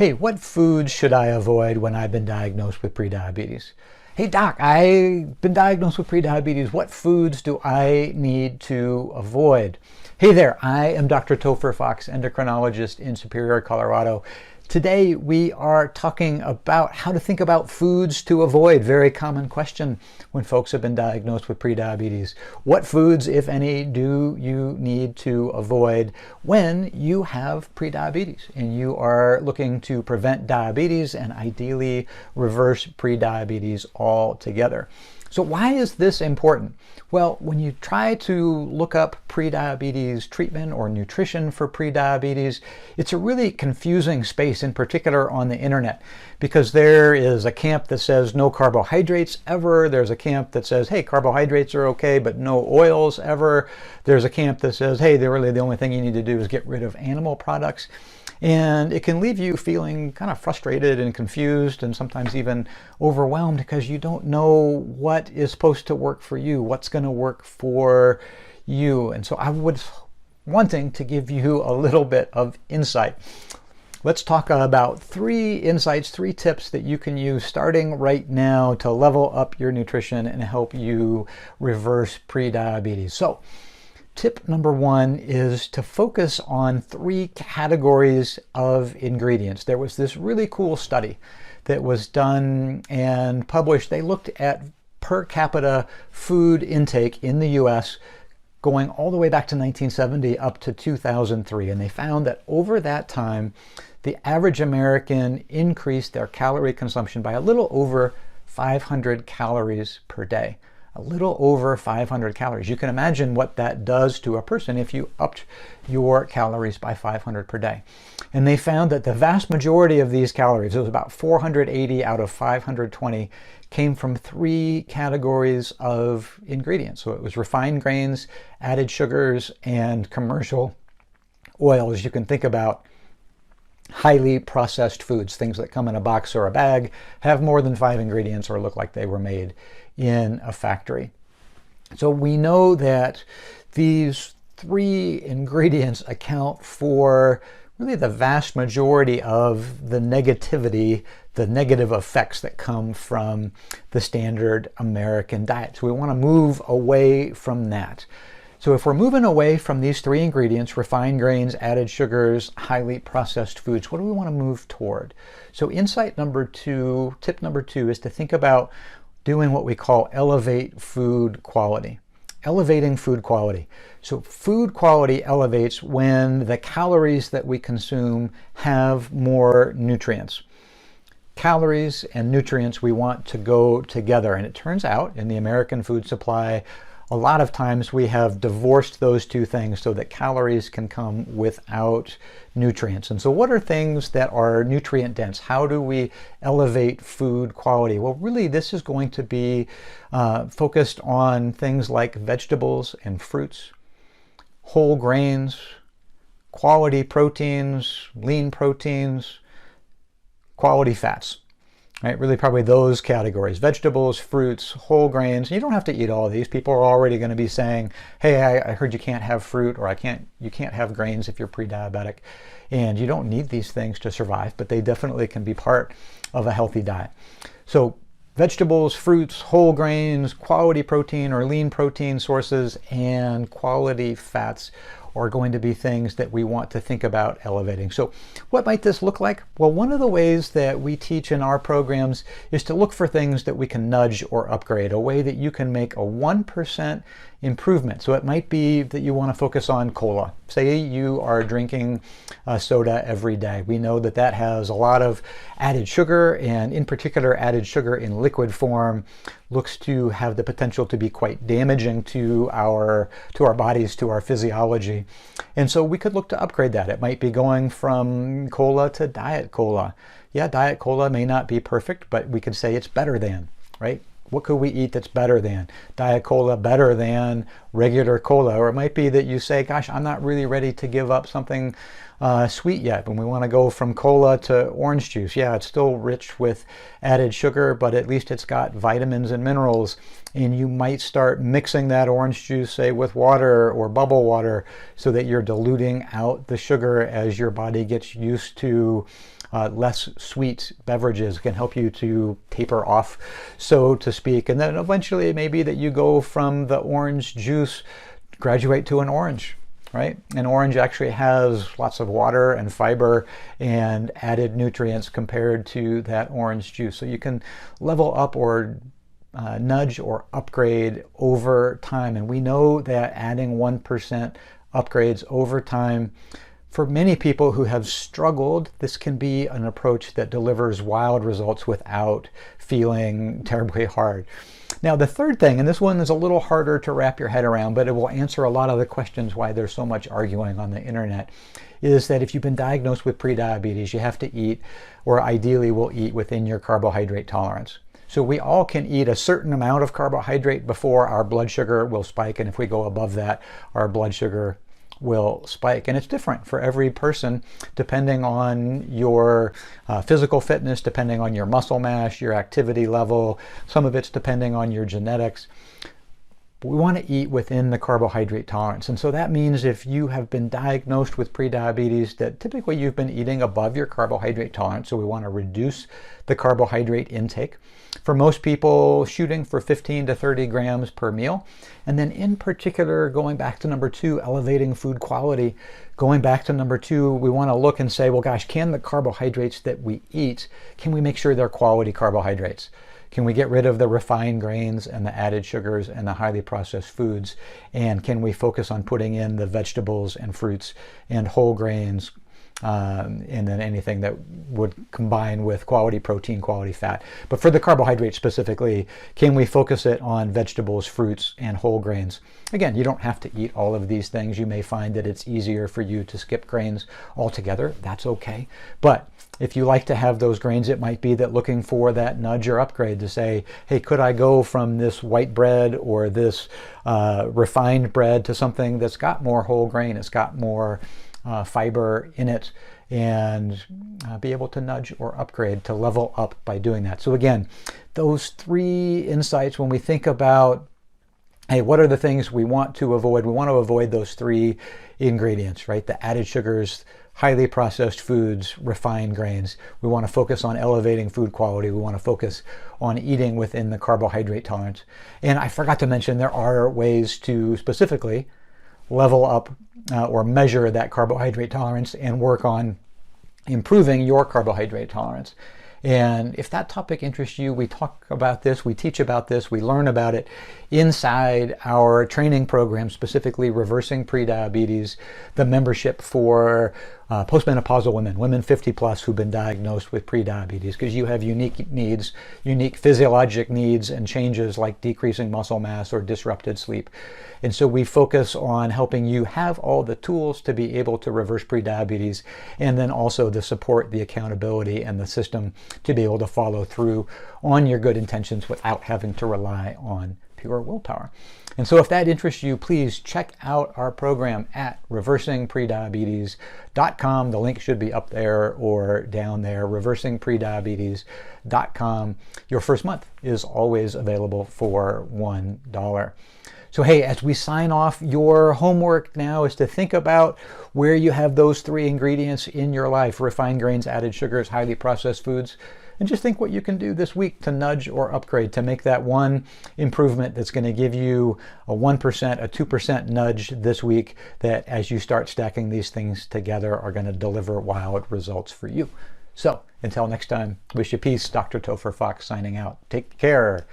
Hey, what foods should I avoid when I've been diagnosed with prediabetes? Hey doc, I've been diagnosed with prediabetes. What foods do I need to avoid? Hey there, I am Dr. Topher Fox, endocrinologist in Superior, Colorado. Today we are talking about how to think about foods to avoid. Very common question when folks have been diagnosed with prediabetes. What foods, if any, do you need to avoid when you have prediabetes and you are looking to prevent diabetes and ideally reverse prediabetes altogether? So why is this important? Well, when you try to look up prediabetes treatment or nutrition for prediabetes, it's a really confusing space, in particular on the internet, because there is a camp that says no carbohydrates ever. There's a camp that says, hey, carbohydrates are okay, but no oils ever. There's a camp that says, hey, really the only thing you need to do is get rid of animal products. And it can leave you feeling kind of frustrated and confused and sometimes even overwhelmed because you don't know what is supposed to work for you, what's going to work for you. And so I was wanting to give you a little bit of insight. Let's talk about 3 insights, 3 tips that you can use starting right now to level up your nutrition and help you reverse prediabetes. So, tip number 1 is to focus on 3 categories of ingredients. There was this really cool study that was done and published. They looked at per capita food intake in the US going all the way back to 1970 up to 2003. And they found that over that time, the average American increased their calorie consumption by a little over 500 calories per day. A little over 500 calories. You can imagine what that does to a person if you upped your calories by 500 per day. And they found that the vast majority of these calories, it was about 480 out of 520, came from 3 categories of ingredients. So it was refined grains, added sugars, and commercial oils. You can think about highly processed foods, things that come in a box or a bag, have more than 5 ingredients or look like they were made in a factory. So we know that these 3 ingredients account for really the vast majority of the negativity, the negative effects that come from the standard American diet. So we want to move away from that. So if we're moving away from these 3 ingredients, refined grains, added sugars, highly processed foods, what do we want to move toward? So tip number 2 is to think about doing what we call elevate food quality. Elevating food quality. So food quality elevates when the calories that we consume have more nutrients. Calories and nutrients, we want to go together. And it turns out in the American food supply, a lot of times we have divorced those 2 things so that calories can come without nutrients. And so what are things that are nutrient dense? How do we elevate food quality? Well, really this is going to be focused on things like vegetables and fruits, whole grains, quality proteins, lean proteins, quality fats. Right, really probably those categories: vegetables, fruits, whole grains. You don't have to eat all of these. People are already going to be saying, hey, I heard you can't have fruit, or you can't have grains if you're pre-diabetic. And you don't need these things to survive, but they definitely can be part of a healthy diet. So vegetables, fruits, whole grains, quality protein or lean protein sources, and quality fats are going to be things that we want to think about elevating. So what might this look like? Well, one of the ways that we teach in our programs is to look for things that we can nudge or upgrade, a way that you can make a 1% improvement. So it might be that you want to focus on cola. Say you are drinking soda every day. We know that that has a lot of added sugar, and in particular added sugar in liquid form looks to have the potential to be quite damaging to our bodies, to our physiology. And so we could look to upgrade that. It might be going from cola to diet cola. Yeah, diet cola may not be perfect, but we could say it's better than, right? What could we eat that's better than? Diet cola better than regular cola? Or it might be that you say, gosh, I'm not really ready to give up something sweet yet, and we want to go from cola to orange juice. Yeah, it's still rich with added sugar, but at least it's got vitamins and minerals. And you might start mixing that orange juice, say, with water or bubble water so that you're diluting out the sugar as your body gets used to less sweet beverages can help you to taper off, so to speak. And then eventually it may be that you go from the orange juice, graduate to an orange. Right? An orange actually has lots of water and fiber and added nutrients compared to that orange juice. So you can level up or nudge or upgrade over time. And we know that adding 1% upgrades over time, for many people who have struggled, this can be an approach that delivers wild results without feeling terribly hard. Now, the third thing, and this one is a little harder to wrap your head around, but it will answer a lot of the questions why there's so much arguing on the internet, is that if you've been diagnosed with prediabetes, you have to eat, or ideally will eat, within your carbohydrate tolerance. So we all can eat a certain amount of carbohydrate before our blood sugar will spike, and if we go above that, our blood sugar will spike. And it's different for every person depending on your physical fitness, depending on your muscle mass, your activity level. Some of it's depending on your genetics. We want to eat within the carbohydrate tolerance. And so that means if you have been diagnosed with prediabetes, that typically you've been eating above your carbohydrate tolerance. So we want to reduce the carbohydrate intake. For most people, shooting for 15 to 30 grams per meal. And then in particular, going back to number 2, elevating food quality. Going back to number 2, we want to look and say, well, gosh, can the carbohydrates that we eat, can we make sure they're quality carbohydrates? Can we get rid of the refined grains and the added sugars and the highly processed foods? And can we focus on putting in the vegetables and fruits and whole grains, and then anything that would combine with quality protein, quality fat? But for the carbohydrates specifically, can we focus it on vegetables, fruits, and whole grains? Again, you don't have to eat all of these things. You may find that it's easier for you to skip grains altogether. That's okay. But if you like to have those grains, it might be that looking for that nudge or upgrade to say, hey, could I go from this white bread or this refined bread to something that's got more whole grain, it's got more fiber in it, and be able to nudge or upgrade to level up by doing that. So again, those 3 insights, when we think about, hey, what are the things we want to avoid? We want to avoid those 3 ingredients, right? The added sugars, highly processed foods, refined grains. We want to focus on elevating food quality. We want to focus on eating within the carbohydrate tolerance. And I forgot to mention, there are ways to specifically level up or measure that carbohydrate tolerance and work on improving your carbohydrate tolerance. And if that topic interests you, we talk about this, we teach about this, we learn about it inside our training program, specifically Reversing Prediabetes, the membership for postmenopausal women, women 50 plus who've been diagnosed with prediabetes, because you have unique needs, unique physiologic needs and changes like decreasing muscle mass or disrupted sleep. And so we focus on helping you have all the tools to be able to reverse prediabetes, and then also the support, the accountability, and the system to be able to follow through on your good intentions without having to rely on pure willpower. And so if that interests you, please check out our program at reversingprediabetes.com. The link should be up there or down there, reversingprediabetes.com. Your first month is always available for $1. So hey, as we sign off, your homework now is to think about where you have those 3 ingredients in your life: refined grains, added sugars, highly processed foods. And just think what you can do this week to nudge or upgrade, to make that one improvement that's going to give you a 1%, a 2% nudge this week, that as you start stacking these things together are going to deliver wild results for you. So until next time, wish you peace. Dr. Topher Fox signing out. Take care.